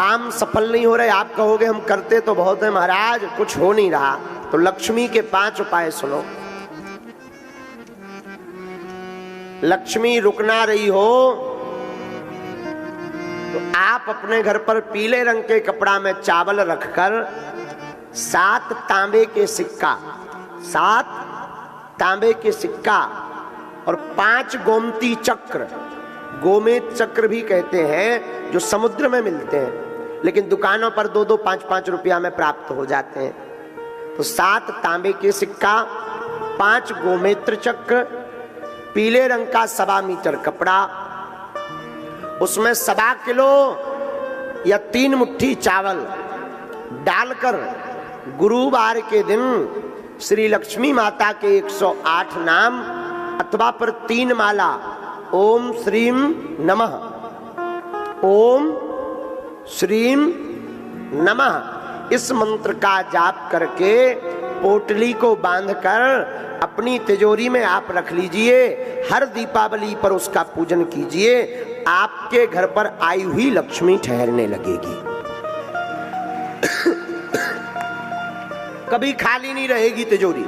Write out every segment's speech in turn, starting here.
काम सफल नहीं हो रहे। आप कहोगे हम करते तो बहुत है महाराज, कुछ हो नहीं रहा। तो लक्ष्मी के 5 उपाय सुनो। लक्ष्मी रुक ना रही हो तो आप अपने घर पर पीले रंग के कपड़ा में चावल रखकर 7 तांबे के सिक्का, 7 तांबे के सिक्का और 5 गोमती चक्र, गोमेद चक्र भी कहते हैं, जो समुद्र में मिलते हैं लेकिन दुकानों पर 2-2, 5-5 रुपया में प्राप्त हो जाते हैं। तो 7 तांबे के सिक्का, 5 गोमेत्र चक्र, पीले रंग का 1.25 मीटर कपड़ा, उसमें 1.25 किलो या 3 मुट्ठी चावल डालकर गुरुवार के दिन श्री लक्ष्मी माता के 108 नाम अथवा पर 3 माला ओम श्रीम नमः, ओम श्रीम नमः, इस मंत्र का जाप करके पोटली को बांधकर अपनी तिजोरी में आप रख लीजिए। हर दीपावली पर उसका पूजन कीजिए। आपके घर पर आई हुई लक्ष्मी ठहरने लगेगी। कभी खाली नहीं रहेगी तिजोरी।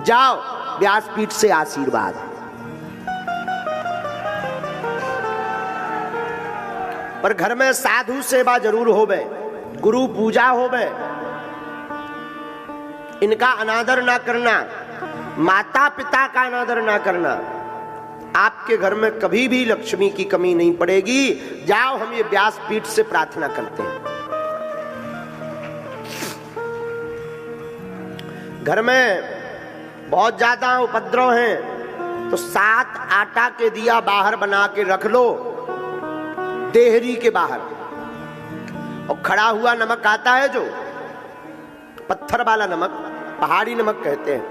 जाओ व्यासपीठ से आशीर्वाद। पर घर में साधु सेवा जरूर होवे, गुरु पूजा होवे, इनका अनादर ना करना, माता पिता का अनादर ना करना। आपके घर में कभी भी लक्ष्मी की कमी नहीं पड़ेगी। जाओ हम ये व्यासपीठ से प्रार्थना करते हैं। घर में बहुत ज्यादा उपद्रव हैं तो 7 आटा के दिया बाहर बना के रख लो, देहरी के बाहर। और खड़ा हुआ नमक आता है जो पत्थर वाला नमक, पहाड़ी नमक कहते हैं,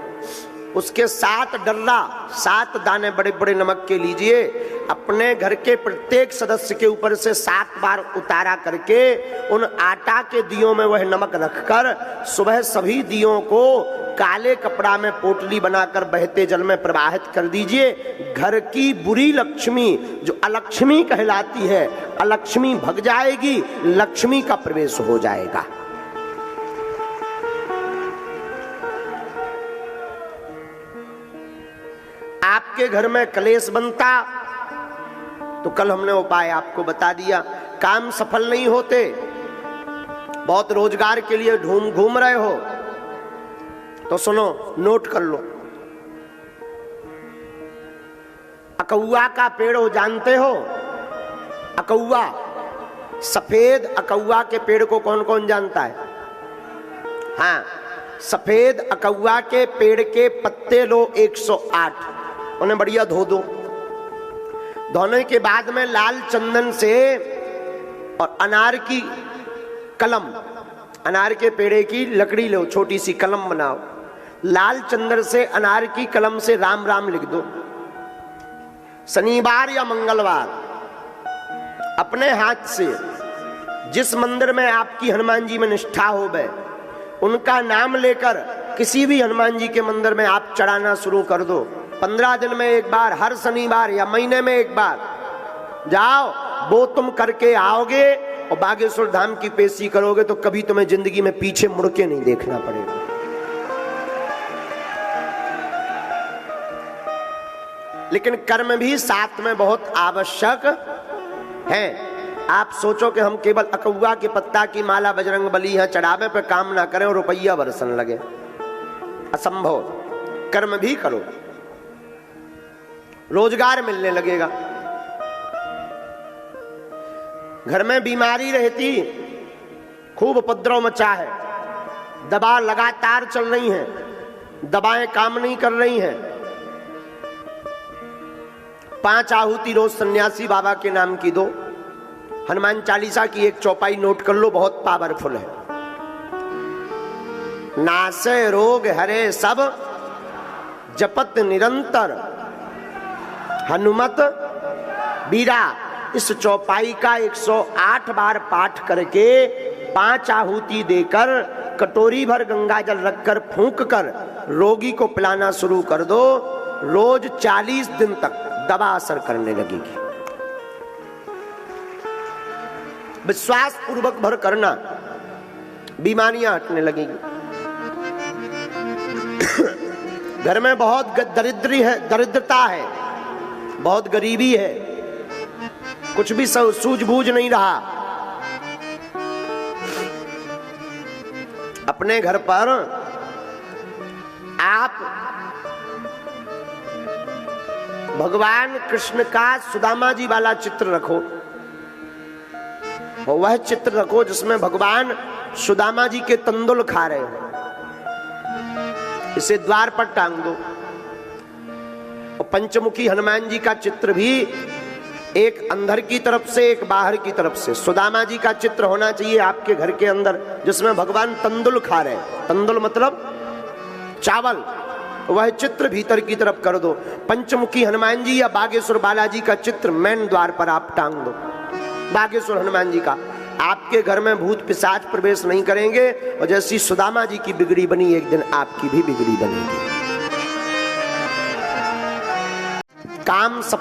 उसके 7 डर्रा, 7 दाने बड़े बड़े नमक के लीजिए। अपने घर के प्रत्येक सदस्य के ऊपर से 7 बार उतारा करके उन आटा के दियों में वह नमक रखकर सुबह सभी दियों को काले कपड़ा में पोटली बनाकर बहते जल में प्रवाहित कर दीजिए। घर की बुरी लक्ष्मी जो अलक्ष्मी कहलाती है, अलक्ष्मी भग जाएगी, लक्ष्मी का प्रवेश हो जाएगा। आपके घर में कलेश बनता तो कल हमने उपाय आपको बता दिया। काम सफल नहीं होते, बहुत रोजगार के लिए घूम रहे हो तो सुनो, नोट कर लो। अकौआ का पेड़ हो जानते हो? अकौआ, सफेद अकौआ के पेड़ को कौन कौन जानता है? हाँ, सफेद अकौआ के पेड़ के पत्ते लो 108, उन्हें बढ़िया धो दो। धोने के बाद में लाल चंदन से और अनार की कलम, अनार के पेड़े की लकड़ी लो, छोटी सी कलम बनाओ, लाल चंदन से अनार की कलम से राम राम लिख दो। शनिवार या मंगलवार अपने हाथ से जिस मंदिर में आपकी हनुमान जी में निष्ठा हो गए उनका नाम लेकर किसी भी हनुमान जी के मंदिर में आप चढ़ाना शुरू कर दो। 15 दिन में एक बार, हर शनिवार या महीने में एक बार जाओ, वो तुम करके आओगे और बागेश्वर धाम की पेशी करोगे तो कभी तुम्हें जिंदगी में पीछे मुड़ के नहीं देखना पड़ेगा। लेकिन कर्म भी साथ में बहुत आवश्यक है। आप सोचो कि हम केवल अकौआ के पत्ता की माला बजरंग बली है चढ़ावे पे काम ना करें और रुपया बरसन लगे, असंभव। कर्म भी करो, रोजगार मिलने लगेगा। घर में बीमारी रहती, खूब उपद्रव मचा है, दवा लगातार चल रही हैं, दवाएं काम नहीं कर रही हैं, 5 आहुति रोज सन्यासी बाबा के नाम की दो। हनुमान चालीसा की एक चौपाई नोट कर लो, बहुत पावरफुल है। नासे रोग हरे सब जपत निरंतर हनुमत बीरा। इस चौपाई का 108 बार पाठ करके 5 आहुति देकर कटोरी भर गंगा जल रखकर फूंक कर रोगी को पिलाना शुरू कर दो। रोज 40 दिन तक दवा असर करने लगेगी। विश्वास पूर्वक भर करना, बीमारियां हटने लगेंगी। घर में बहुत दरिद्रता है, बहुत गरीबी है, कुछ भी सूझबूझ नहीं रहा। अपने घर पर आप भगवान कृष्ण का सुदामा जी वाला चित्र रखो, और वह चित्र रखो जिसमें भगवान सुदामा जी के तंदुल खा रहे हो, इसे द्वार पर टांग दो। और पंचमुखी हनुमान जी का चित्र भी एक अंदर की तरफ से एक बाहर की तरफ से, सुदामा जी का चित्र होना चाहिए आपके घर के अंदर जिसमें भगवान तंदुल खा रहे हैं। तंदुल मतलब चावल, वह चित्र भीतर की तरफ कर दो। पंचमुखी हनुमान जी या बागेश्वर बालाजी का चित्र मेन द्वार पर आप टांग दो, बागेश्वर हनुमान जी का। आपके घर में भूत पिशाच प्रवेश नहीं करेंगे, और जैसी सुदामा जी की बिगड़ी बनी, एक दिन आपकी भी बिगड़ी बनेगी। काम सब